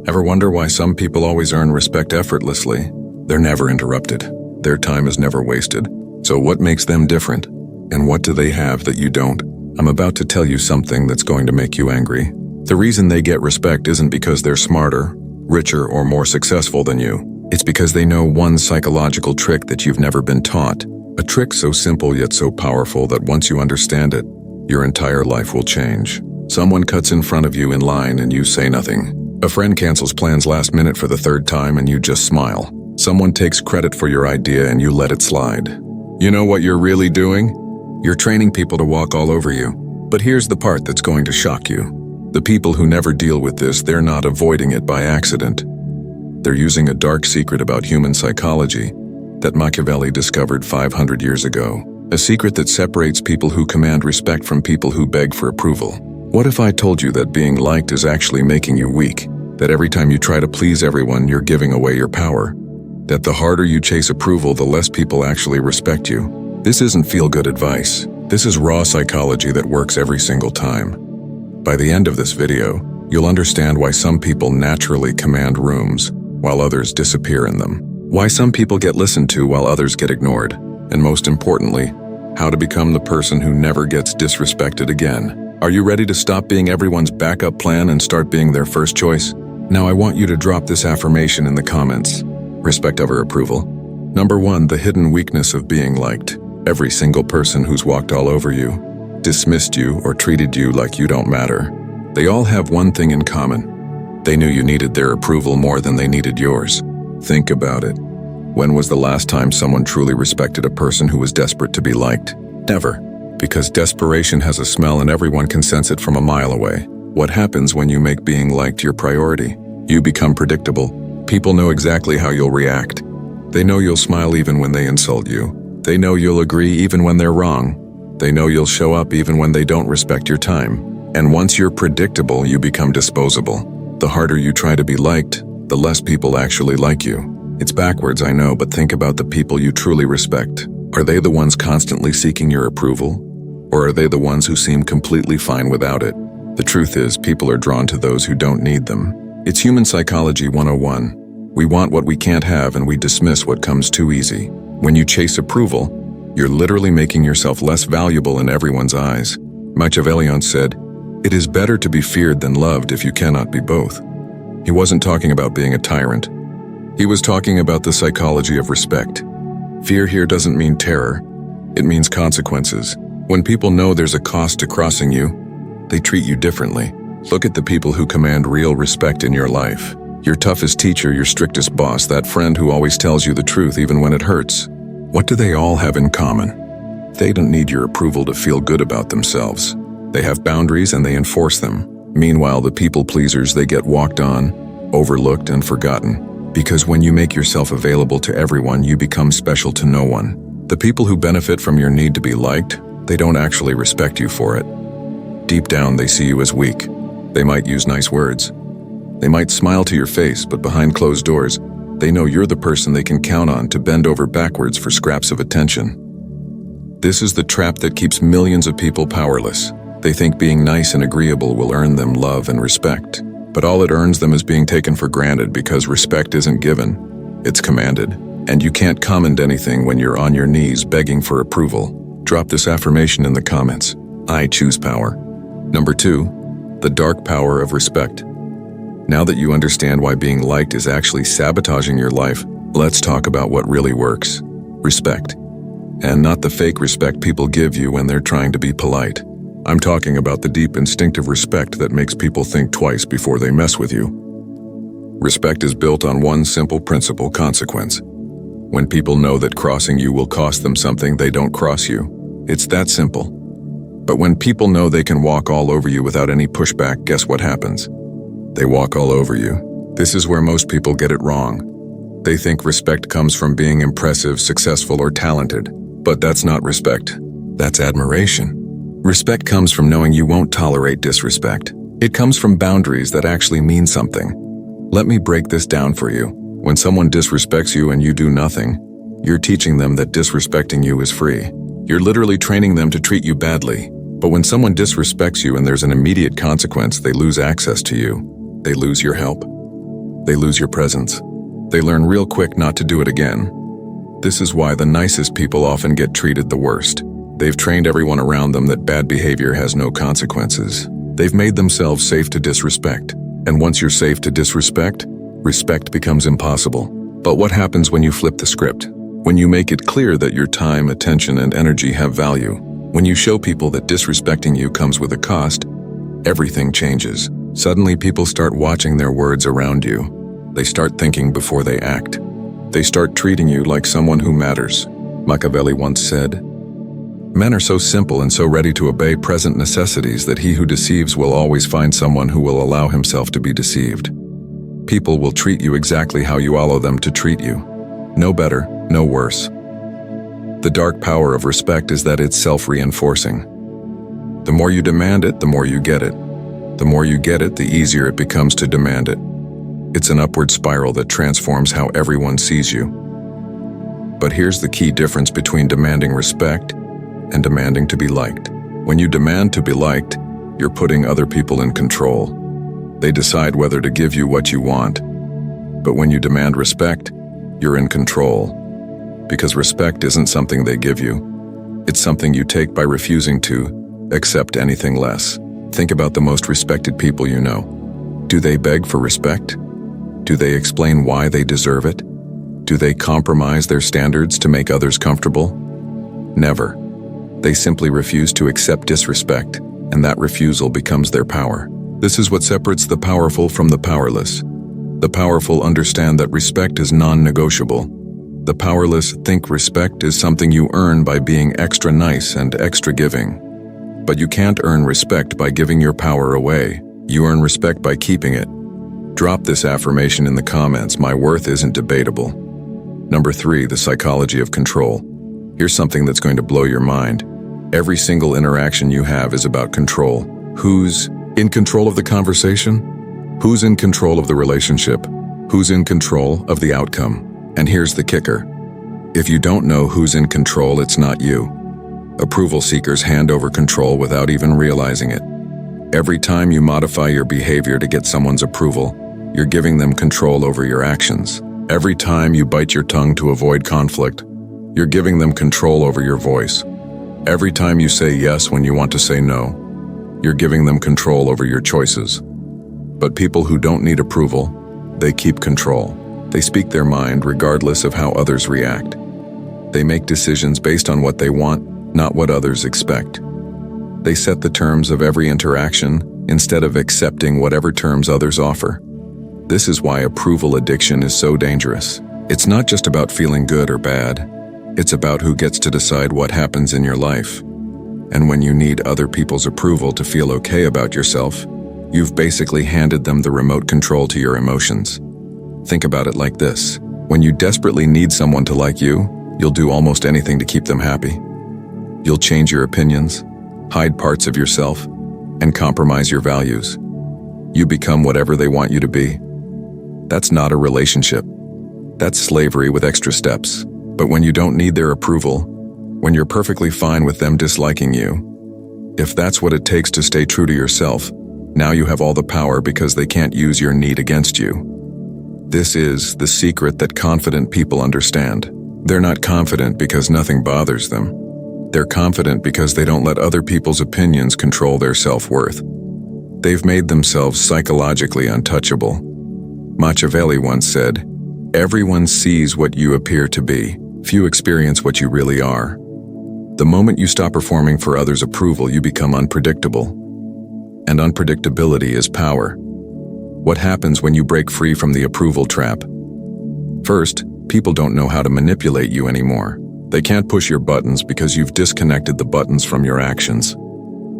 Ever wonder why some people always earn respect effortlessly? They're never interrupted. Their time is never wasted. So what makes them different? And what do they have that you don't? I'm about to tell you something that's going to make you angry. The reason they get respect isn't because they're smarter, richer, or more successful than you. It's because they know one psychological trick that you've never been taught. A trick so simple yet so powerful that once you understand it, your entire life will change. Someone cuts in front of you in line and you say nothing. A friend cancels plans last minute for the third time and you just smile. Someone takes credit for your idea and you let it slide. You know what you're really doing? You're training people to walk all over you. But here's the part that's going to shock you. The people who never deal with this, they're not avoiding it by accident. They're using a dark secret about human psychology that Machiavelli discovered 500 years ago. A secret that separates people who command respect from people who beg for approval. What if I told you that being liked is actually making you weak? That every time you try to please everyone, you're giving away your power? That the harder you chase approval, the less people actually respect you? This isn't feel-good advice. This is raw psychology that works every single time. By the end of this video, you'll understand why some people naturally command rooms, while others disappear in them. Why some people get listened to while others get ignored. And most importantly, how to become the person who never gets disrespected again. Are you ready to stop being everyone's backup plan and start being their first choice? Now I want you to drop this affirmation in the comments. Respect over approval. Number 1, the hidden weakness of being liked. Every single person who's walked all over you, dismissed you, or treated you like you don't matter. They all have one thing in common. They knew you needed their approval more than they needed yours. Think about it. When was the last time someone truly respected a person who was desperate to be liked? Never. Because desperation has a smell and everyone can sense it from a mile away. What happens when you make being liked your priority? You become predictable. People know exactly how you'll react. They know you'll smile even when they insult you. They know you'll agree even when they're wrong. They know you'll show up even when they don't respect your time. And once you're predictable, you become disposable. The harder you try to be liked, the less people actually like you. It's backwards, I know, but think about the people you truly respect. Are they the ones constantly seeking your approval? Or are they the ones who seem completely fine without it? The truth is, people are drawn to those who don't need them. It's human psychology 101. We want what we can't have and we dismiss what comes too easy. When you chase approval, you're literally making yourself less valuable in everyone's eyes. Machiavellian said, "It is better to be feared than loved if you cannot be both." He wasn't talking about being a tyrant. He was talking about the psychology of respect. Fear here doesn't mean terror. It means consequences. When people know there's a cost to crossing you, they treat you differently. Look at the people who command real respect in your life. Your toughest teacher, your strictest boss, that friend who always tells you the truth even when it hurts. What do they all have in common? They don't need your approval to feel good about themselves. They have boundaries and they enforce them. Meanwhile, the people pleasers, they get walked on, overlooked, and forgotten. Because when you make yourself available to everyone, you become special to no one. The people who benefit from your need to be liked, they don't actually respect you for it. Deep down, they see you as weak. They might use nice words. They might smile to your face, but behind closed doors, they know you're the person they can count on to bend over backwards for scraps of attention. This is the trap that keeps millions of people powerless. They think being nice and agreeable will earn them love and respect. But all it earns them is being taken for granted because respect isn't given, it's commanded. And you can't command anything when you're on your knees begging for approval. Drop this affirmation in the comments. I choose power. Number 2, the dark power of respect. Now that you understand why being liked is actually sabotaging your life, let's talk about what really works. Respect. And not the fake respect people give you when they're trying to be polite. I'm talking about the deep instinctive respect that makes people think twice before they mess with you. Respect is built on one simple principle: consequence. When people know that crossing you will cost them something, they don't cross you. It's that simple. But when people know they can walk all over you without any pushback, guess what happens? They walk all over you. This is where most people get it wrong. They think respect comes from being impressive, successful, or talented. But that's not respect. That's admiration. Respect comes from knowing you won't tolerate disrespect. It comes from boundaries that actually mean something. Let me break this down for you. When someone disrespects you and you do nothing, you're teaching them that disrespecting you is free. You're literally training them to treat you badly. But when someone disrespects you and there's an immediate consequence, they lose access to you. They lose your help. they lose your presence. They learn real quick not to do it again. This is why the nicest people often get treated the worst. They've trained everyone around them that bad behavior has no consequences. They've made themselves safe to disrespect. And once you're safe to disrespect, respect becomes impossible. But what happens when you flip the script? When you make it clear that your time, attention, and energy have value, when you show people that disrespecting you comes with a cost, everything changes. Suddenly people start watching their words around you. They start thinking before they act. They start treating you like someone who matters. Machiavelli once said, "Men are so simple and so ready to obey present necessities that he who deceives will always find someone who will allow himself to be deceived." People will treat you exactly how you allow them to treat you. No better, no worse. The dark power of respect is that it's self-reinforcing. The more you demand it, the more you get it. The more you get it, the easier it becomes to demand it. It's an upward spiral that transforms how everyone sees you. But here's the key difference between demanding respect and demanding to be liked. When you demand to be liked, you're putting other people in control. They decide whether to give you what you want. But when you demand respect, you're in control. Because respect isn't something they give you. It's something you take by refusing to accept anything less. Think about the most respected people you know. Do they beg for respect? Do they explain why they deserve it? Do they compromise their standards to make others comfortable? Never. They simply refuse to accept disrespect, and that refusal becomes their power. This is what separates the powerful from the powerless. The powerful understand that respect is non-negotiable. The powerless think respect is something you earn by being extra nice and extra giving. But you can't earn respect by giving your power away. You earn respect by keeping it. Drop this affirmation in the comments: my worth isn't debatable. Number 3, the psychology of control. Here's something that's going to blow your mind. Every single interaction you have is about control. Who's in control of the conversation? Who's in control of the relationship? Who's in control of the outcome? And here's the kicker. If you don't know who's in control, it's not you. Approval seekers hand over control without even realizing it. Every time you modify your behavior to get someone's approval, you're giving them control over your actions. Every time you bite your tongue to avoid conflict, you're giving them control over your voice. Every time you say yes when you want to say no, you're giving them control over your choices. But people who don't need approval, they keep control. They speak their mind regardless of how others react. They make decisions based on what they want, not what others expect. They set the terms of every interaction instead of accepting whatever terms others offer. This is why approval addiction is so dangerous. It's not just about feeling good or bad. It's about who gets to decide what happens in your life. And when you need other people's approval to feel okay about yourself, you've basically handed them the remote control to your emotions. Think about it like this. When you desperately need someone to like you, you'll do almost anything to keep them happy. You'll change your opinions, hide parts of yourself, and compromise your values. You become whatever they want you to be. That's not a relationship. That's slavery with extra steps. But when you don't need their approval, when you're perfectly fine with them disliking you, if that's what it takes to stay true to yourself, now you have all the power because they can't use your need against you. This is the secret that confident people understand. They're not confident because nothing bothers them. They're confident because they don't let other people's opinions control their self-worth. They've made themselves psychologically untouchable. Machiavelli once said, "Everyone sees what you appear to be. Few experience what you really are." The moment you stop performing for others' approval, you become unpredictable. And unpredictability is power. What happens when you break free from the approval trap? First, people don't know how to manipulate you anymore. They can't push your buttons because you've disconnected the buttons from your actions.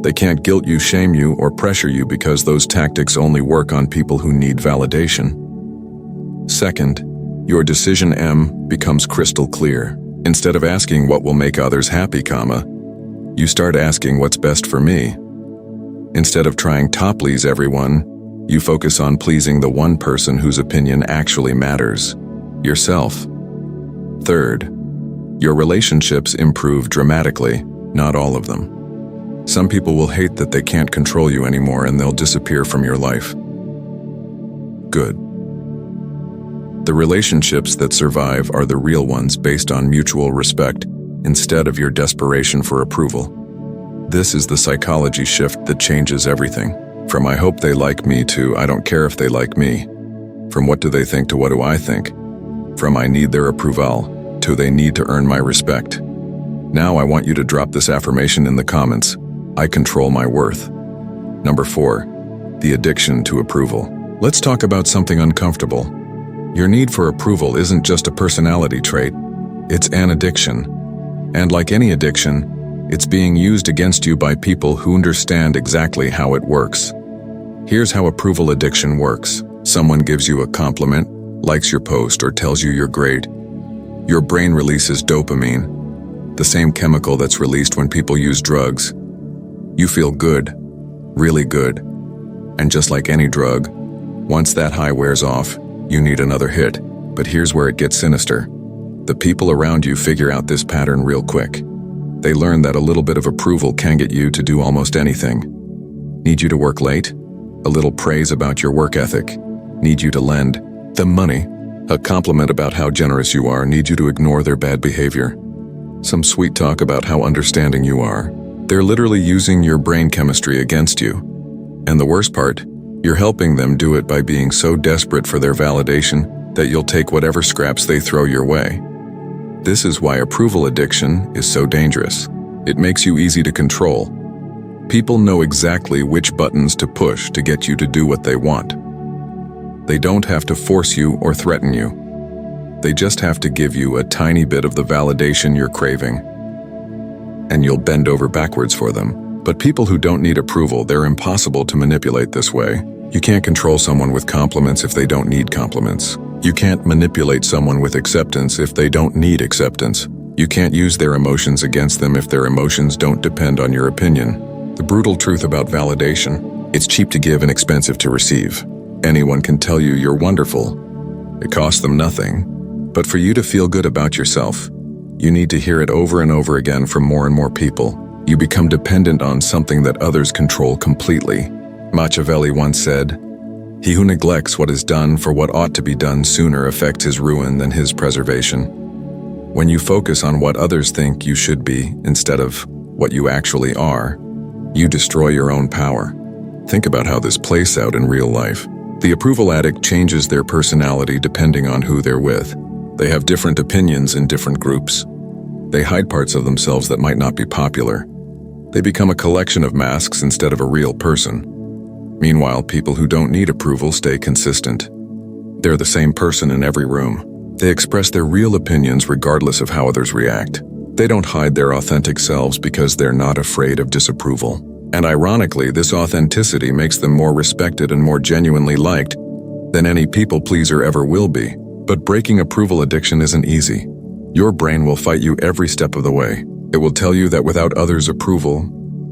They can't guilt you, shame you, or pressure you because those tactics only work on people who need validation. Second, your decision M becomes crystal clear. Instead of asking what will make others happy, you start asking what's best for me. Instead of trying to please everyone, you focus on pleasing the one person whose opinion actually matters, yourself. Third, your relationships improve dramatically, not all of them. Some people will hate that they can't control you anymore and they'll disappear from your life. Good. The relationships that survive are the real ones based on mutual respect instead of your desperation for approval. This is the psychology shift that changes everything. From "I hope they like me" to "I don't care if they like me." From "what do they think" to "what do I think." From "I need their approval" to "they need to earn my respect." Now I want you to drop this affirmation in the comments. I control my worth. Number 4, the addiction to approval. Let's talk about something uncomfortable. Your need for approval isn't just a personality trait, it's an addiction. And like any addiction, it's being used against you by people who understand exactly how it works. Here's how approval addiction works. Someone gives you a compliment, likes your post, or tells you you're great. Your brain releases dopamine, the same chemical that's released when people use drugs. You feel good, really good. And just like any drug, once that high wears off, you need another hit. But here's where it gets sinister. The people around you figure out this pattern real quick. They learn that a little bit of approval can get you to do almost anything. Need you to work late? A little praise about your work ethic. Need you to lend them money? A compliment about how generous you are. Need you to ignore their bad behavior? Some sweet talk about how understanding you are. They're literally using your brain chemistry against you. And the worst part, you're helping them do it by being so desperate for their validation that you'll take whatever scraps they throw your way. This is why approval addiction is so dangerous. It makes you easy to control. People know exactly which buttons to push to get you to do what they want. They don't have to force you or threaten you. They just have to give you a tiny bit of the validation you're craving, and you'll bend over backwards for them. But people who don't need approval, they're impossible to manipulate this way. You can't control someone with compliments if they don't need compliments. You can't manipulate someone with acceptance if they don't need acceptance. You can't use their emotions against them if their emotions don't depend on your opinion. The brutal truth about validation: it's cheap to give and expensive to receive. Anyone can tell you you're wonderful. It costs them nothing. But for you to feel good about yourself, you need to hear it over and over again from more and more people. You become dependent on something that others control completely. Machiavelli once said, "He who neglects what is done for what ought to be done sooner affects his ruin than his preservation." When you focus on what others think you should be instead of what you actually are, you destroy your own power. Think about how this plays out in real life. The approval addict changes their personality depending on who they're with. They have different opinions in different groups. They hide parts of themselves that might not be popular. They become a collection of masks instead of a real person. Meanwhile, people who don't need approval stay consistent. They're the same person in every room. They express their real opinions regardless of how others react. They don't hide their authentic selves because they're not afraid of disapproval. And ironically, this authenticity makes them more respected and more genuinely liked than any people pleaser ever will be. But breaking approval addiction isn't easy. Your brain will fight you every step of the way. It will tell you that without others' approval,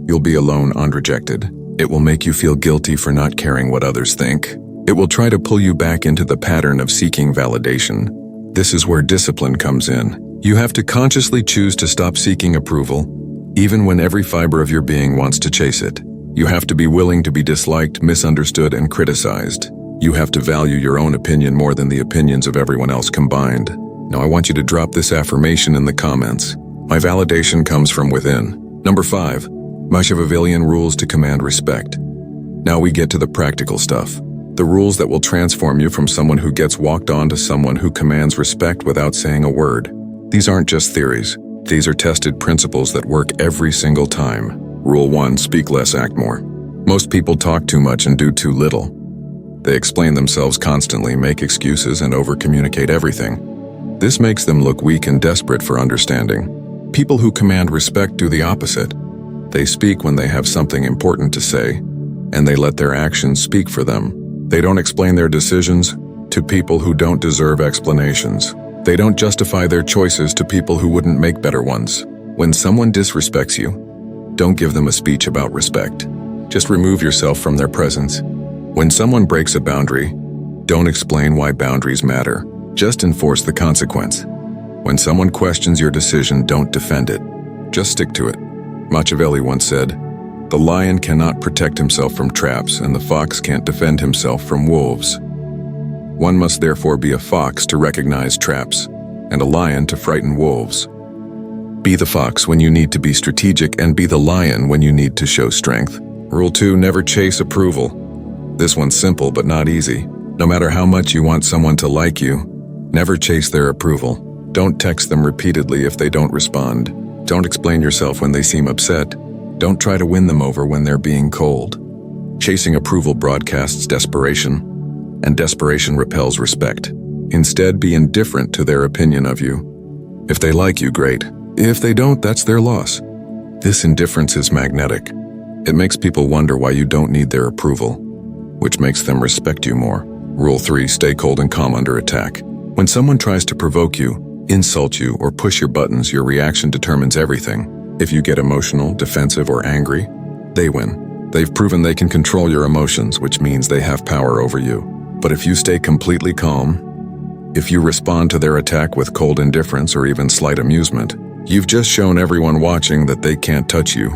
you'll be alone and rejected. It will make you feel guilty for not caring what others think. It will try to pull you back into the pattern of seeking validation. This is where discipline comes in. You have to consciously choose to stop seeking approval, even when every fiber of your being wants to chase it. You have to be willing to be disliked, misunderstood, and criticized. You have to value your own opinion more than the opinions of everyone else combined. Now I want you to drop this affirmation in the comments. My validation comes from within. Number 5, Machiavellian rules to command respect. Now we get to the practical stuff. The rules that will transform you from someone who gets walked on to someone who commands respect without saying a word. These aren't just theories. These are tested principles that work every single time. Rule 1, speak less, act more. Most people talk too much and do too little. They explain themselves constantly, make excuses, and over-communicate everything. This makes them look weak and desperate for understanding. People who command respect do the opposite. They speak when they have something important to say, and they let their actions speak for them. They don't explain their decisions to people who don't deserve explanations. They don't justify their choices to people who wouldn't make better ones. When someone disrespects you, don't give them a speech about respect. Just remove yourself from their presence. When someone breaks a boundary, don't explain why boundaries matter. Just enforce the consequence. When someone questions your decision, don't defend it. Just stick to it. Machiavelli once said, "The lion cannot protect himself from traps, and the fox can't defend himself from wolves." One must therefore be a fox to recognize traps, and a lion to frighten wolves. Be the fox when you need to be strategic, and be the lion when you need to show strength. Rule 2, never chase approval. This one's simple but not easy. No matter how much you want someone to like you, never chase their approval. Don't text them repeatedly if they don't respond. Don't explain yourself when they seem upset. Don't try to win them over when they're being cold. Chasing approval broadcasts desperation, and desperation repels respect. Instead, be indifferent to their opinion of you. If they like you, great. If they don't, that's their loss. This indifference is magnetic. It makes people wonder why you don't need their approval, which makes them respect you more. Rule 3, stay cold and calm under attack. When someone tries to provoke you, insult you, or push your buttons, your reaction determines everything. If you get emotional, defensive, or angry, they win. They've proven they can control your emotions, which means they have power over you. But if you stay completely calm, if you respond to their attack with cold indifference or even slight amusement, you've just shown everyone watching that they can't touch you.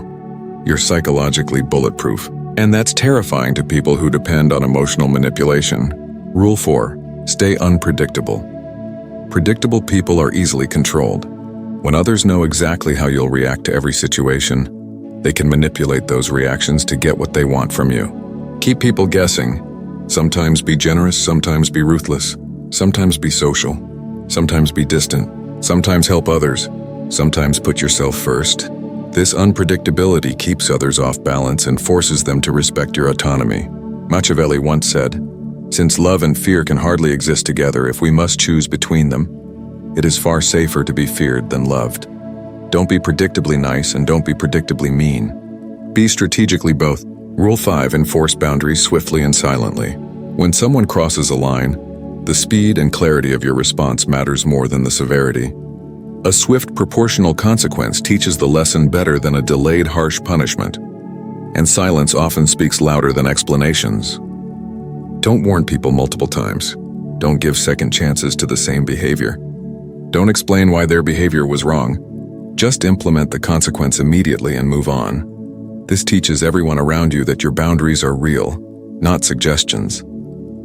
You're psychologically bulletproof. And that's terrifying to people who depend on emotional manipulation. Rule 4, stay unpredictable. Predictable people are easily controlled. When others know exactly how you'll react to every situation, they can manipulate those reactions to get what they want from you. Keep people guessing. Sometimes be generous, sometimes be ruthless, sometimes be social, sometimes be distant, sometimes help others, sometimes put yourself first. This unpredictability keeps others off balance and forces them to respect your autonomy. Machiavelli once said, "Since love and fear can hardly exist together, if we must choose between them, it is far safer to be feared than loved." Don't be predictably nice and don't be predictably mean. Be strategically both. Rule 5, enforce boundaries swiftly and silently. When someone crosses a line, the speed and clarity of your response matters more than the severity. A swift, proportional consequence teaches the lesson better than a delayed, harsh punishment. And silence often speaks louder than explanations. Don't warn people multiple times. Don't give second chances to the same behavior. Don't explain why their behavior was wrong. Just implement the consequence immediately and move on. This teaches everyone around you that your boundaries are real, not suggestions.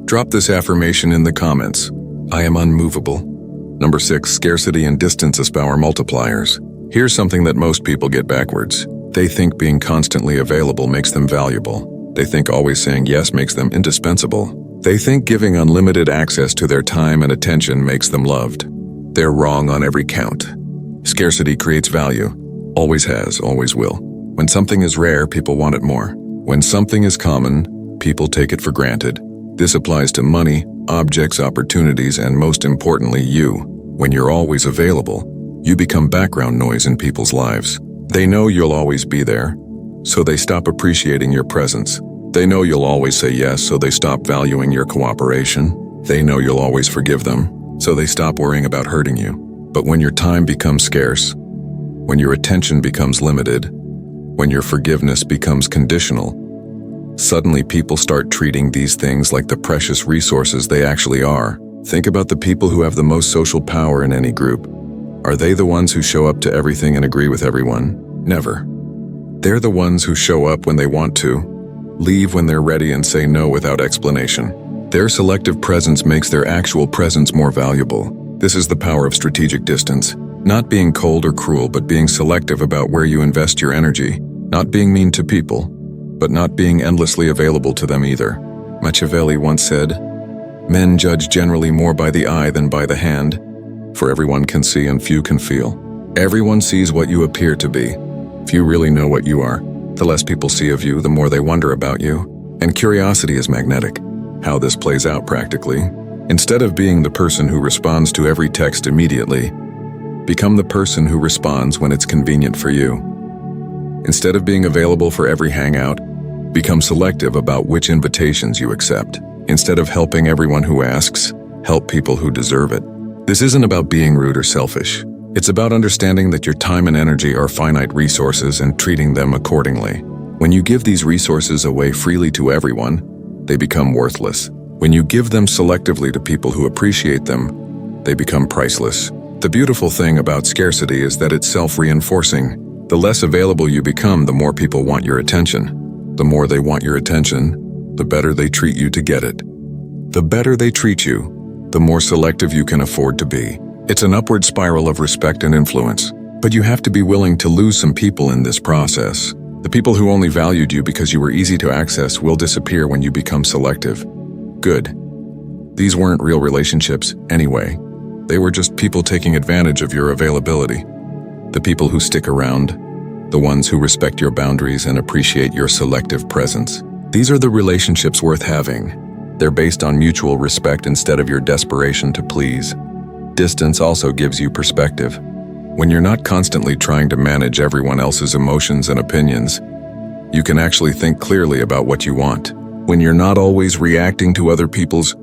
Drop this affirmation in the comments. I am unmovable. Number 6, scarcity and distance as power multipliers. Here's something that most people get backwards. They think being constantly available makes them valuable. They think always saying yes makes them indispensable. They think giving unlimited access to their time and attention makes them loved. They're wrong on every count. Scarcity creates value. Always has, always will. When something is rare, people want it more. When something is common, people take it for granted. This applies to money, objects, opportunities, and most importantly, you. When you're always available, you become background noise in people's lives. They know you'll always be there, so they stop appreciating your presence. They know you'll always say yes, so they stop valuing your cooperation. They know you'll always forgive them, so they stop worrying about hurting you. But when your time becomes scarce, when your attention becomes limited, when your forgiveness becomes conditional, suddenly people start treating these things like the precious resources they actually are. Think about the people who have the most social power in any group. Are they the ones who show up to everything and agree with everyone? Never. They're the ones who show up when they want to, leave when they're ready, and say no without explanation. Their selective presence makes their actual presence more valuable. This is the power of strategic distance. Not being cold or cruel, but being selective about where you invest your energy. Not being mean to people, but not being endlessly available to them either. Machiavelli once said, "Men judge generally more by the eye than by the hand, for everyone can see and few can feel." Everyone sees what you appear to be. Few really know what you are. The less people see of you, the more they wonder about you. And curiosity is magnetic. How this plays out practically: instead of being the person who responds to every text immediately, become the person who responds when it's convenient for you. Instead of being available for every hangout, become selective about which invitations you accept. Instead of helping everyone who asks, help people who deserve it. This isn't about being rude or selfish. It's about understanding that your time and energy are finite resources and treating them accordingly. When you give these resources away freely to everyone, they become worthless. When you give them selectively to people who appreciate them, they become priceless. The beautiful thing about scarcity is that it's self-reinforcing. The less available you become, the more people want your attention. The more they want your attention, the better they treat you to get it. The better they treat you, the more selective you can afford to be. It's an upward spiral of respect and influence. But you have to be willing to lose some people in this process. The people who only valued you because you were easy to access will disappear when you become selective. Good. These weren't real relationships anyway. They were just people taking advantage of your availability. The people who stick around, the ones who respect your boundaries and appreciate your selective presence. These are the relationships worth having. They're based on mutual respect instead of your desperation to please. Distance also gives you perspective. When you're not constantly trying to manage everyone else's emotions and opinions, you can actually think clearly about what you want. When you're not always reacting to other people's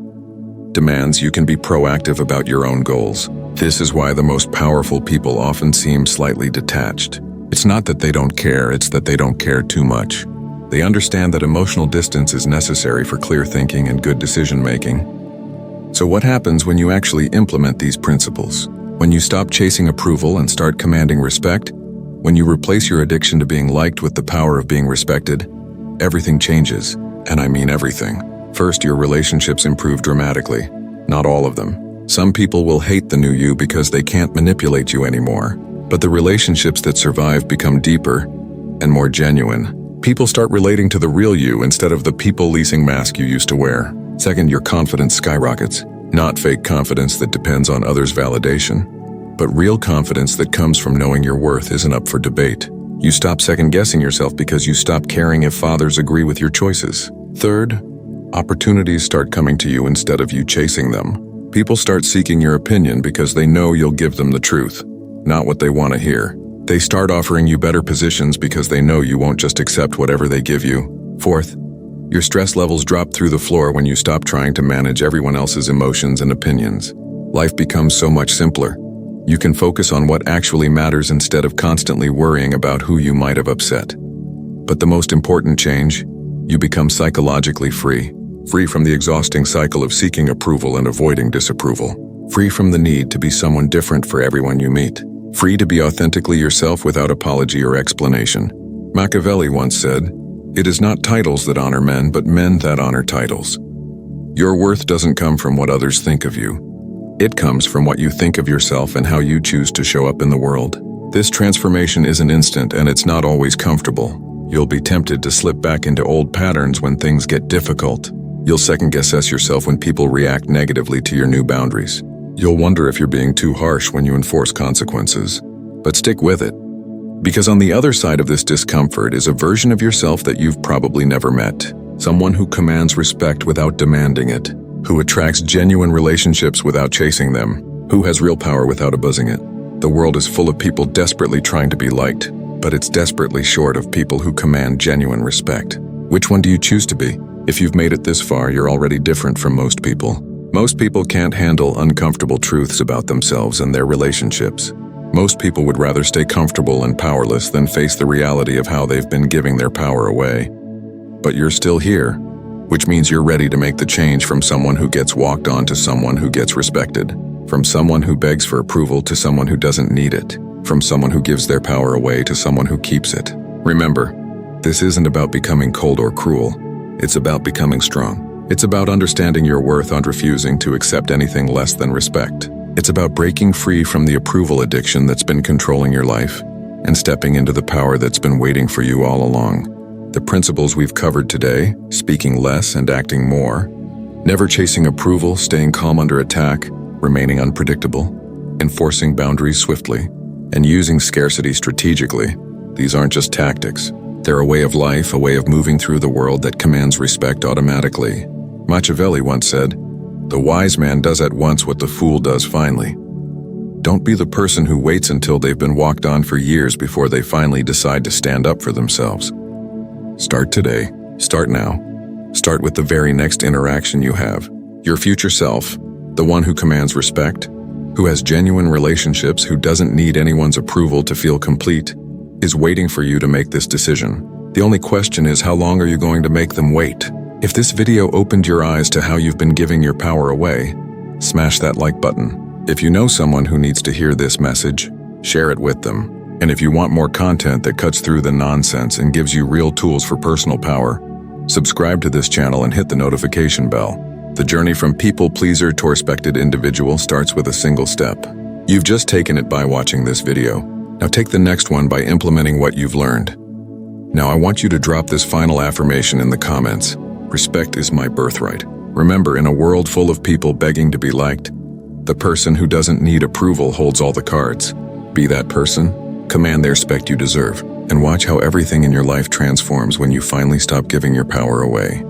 demands, you can be proactive about your own goals. This is why the most powerful people often seem slightly detached. It's not that they don't care, it's that they don't care too much. They understand that emotional distance is necessary for clear thinking and good decision-making. So what happens when you actually implement these principles? When you stop chasing approval and start commanding respect, when you replace your addiction to being liked with the power of being respected, everything changes, and I mean everything. First, your relationships improve dramatically. Not all of them. Some people will hate the new you because they can't manipulate you anymore. But the relationships that survive become deeper and more genuine. People start relating to the real you instead of the people-pleasing mask you used to wear. Second, your confidence skyrockets. Not fake confidence that depends on others' validation, but real confidence that comes from knowing your worth isn't up for debate. You stop second-guessing yourself because you stop caring if others agree with your choices. Third, opportunities start coming to you instead of you chasing them. People start seeking your opinion because they know you'll give them the truth, not what they want to hear. They start offering you better positions because they know you won't just accept whatever they give you. Fourth, your stress levels drop through the floor when you stop trying to manage everyone else's emotions and opinions. Life becomes so much simpler. You can focus on what actually matters instead of constantly worrying about who you might have upset. But the most important change, you become psychologically free. Free from the exhausting cycle of seeking approval and avoiding disapproval. Free from the need to be someone different for everyone you meet. Free to be authentically yourself without apology or explanation. Machiavelli once said, "It is not titles that honor men, but men that honor titles." Your worth doesn't come from what others think of you. It comes from what you think of yourself and how you choose to show up in the world. This transformation isn't instant and it's not always comfortable. You'll be tempted to slip back into old patterns when things get difficult. You'll second-guess yourself when people react negatively to your new boundaries. You'll wonder if you're being too harsh when you enforce consequences. But stick with it. Because on the other side of this discomfort is a version of yourself that you've probably never met. Someone who commands respect without demanding it. Who attracts genuine relationships without chasing them. Who has real power without abusing it. The world is full of people desperately trying to be liked, but it's desperately short of people who command genuine respect. Which one do you choose to be? If you've made it this far, you're already different from most people. Most people can't handle uncomfortable truths about themselves and their relationships. Most people would rather stay comfortable and powerless than face the reality of how they've been giving their power away. But you're still here, which means you're ready to make the change from someone who gets walked on to someone who gets respected. From someone who begs for approval to someone who doesn't need it. From someone who gives their power away to someone who keeps it. Remember, this isn't about becoming cold or cruel. It's about becoming strong. It's about understanding your worth and refusing to accept anything less than respect. It's about breaking free from the approval addiction that's been controlling your life and stepping into the power that's been waiting for you all along. The principles we've covered today, speaking less and acting more, never chasing approval, staying calm under attack, remaining unpredictable, enforcing boundaries swiftly, and using scarcity strategically, these aren't just tactics. They're a way of life, a way of moving through the world that commands respect automatically. Machiavelli once said, "The wise man does at once what the fool does finally." Don't be the person who waits until they've been walked on for years before they finally decide to stand up for themselves. Start today. Start now. Start with the very next interaction you have. Your future self, the one who commands respect, who has genuine relationships, who doesn't need anyone's approval to feel complete, is waiting for you to make this decision. The only question is, how long are you going to make them wait? If this video opened your eyes to how you've been giving your power away, smash that like button. If you know someone who needs to hear this message, share it with them. And if you want more content that cuts through the nonsense and gives you real tools for personal power, subscribe to this channel and hit the notification bell. The journey from people pleaser to respected individual starts with a single step. You've just taken it by watching this video. Now take the next one by implementing what you've learned. Now I want you to drop this final affirmation in the comments. Respect is my birthright. Remember, in a world full of people begging to be liked, the person who doesn't need approval holds all the cards. Be that person, command the respect you deserve, and watch how everything in your life transforms when you finally stop giving your power away.